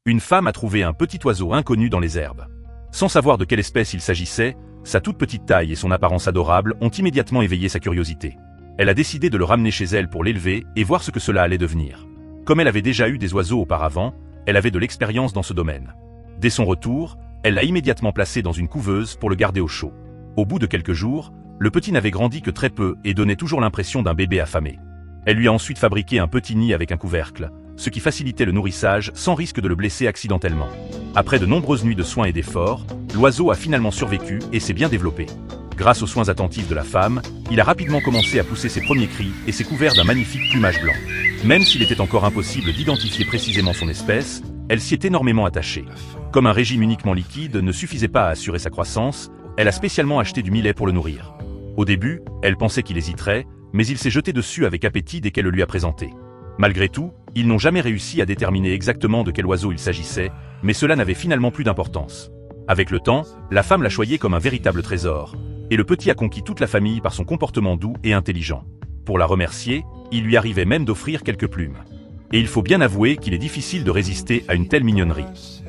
Une femme a trouvé un petit oiseau inconnu dans les herbes. Sans savoir de quelle espèce il s'agissait, sa toute petite taille et son apparence adorable ont immédiatement éveillé sa curiosité. Elle a décidé de le ramener chez elle pour l'élever et voir ce que cela allait devenir. Comme elle avait déjà eu des oiseaux auparavant, elle avait de l'expérience dans ce domaine. Dès son retour, elle l'a immédiatement placé dans une couveuse pour le garder au chaud. Au bout de quelques jours, le petit n'avait grandi que très peu et donnait toujours l'impression d'un bébé affamé. Elle lui a ensuite fabriqué un petit nid avec un couvercle, ce qui facilitait le nourrissage sans risque de le blesser accidentellement. Après de nombreuses nuits de soins et d'efforts, l'oiseau a finalement survécu et s'est bien développé. Grâce aux soins attentifs de la femme, il a rapidement commencé à pousser ses premiers cris et s'est couvert d'un magnifique plumage blanc. Même s'il était encore impossible d'identifier précisément son espèce, elle s'y est énormément attachée. Comme un régime uniquement liquide ne suffisait pas à assurer sa croissance, elle a spécialement acheté du millet pour le nourrir. Au début, elle pensait qu'il hésiterait, mais il s'est jeté dessus avec appétit dès qu'elle le lui a présenté. Malgré tout, ils n'ont jamais réussi à déterminer exactement de quel oiseau il s'agissait, mais cela n'avait finalement plus d'importance. Avec le temps, la femme l'a choyé comme un véritable trésor, et le petit a conquis toute la famille par son comportement doux et intelligent. Pour la remercier, il lui arrivait même d'offrir quelques plumes. Et il faut bien avouer qu'il est difficile de résister à une telle mignonnerie.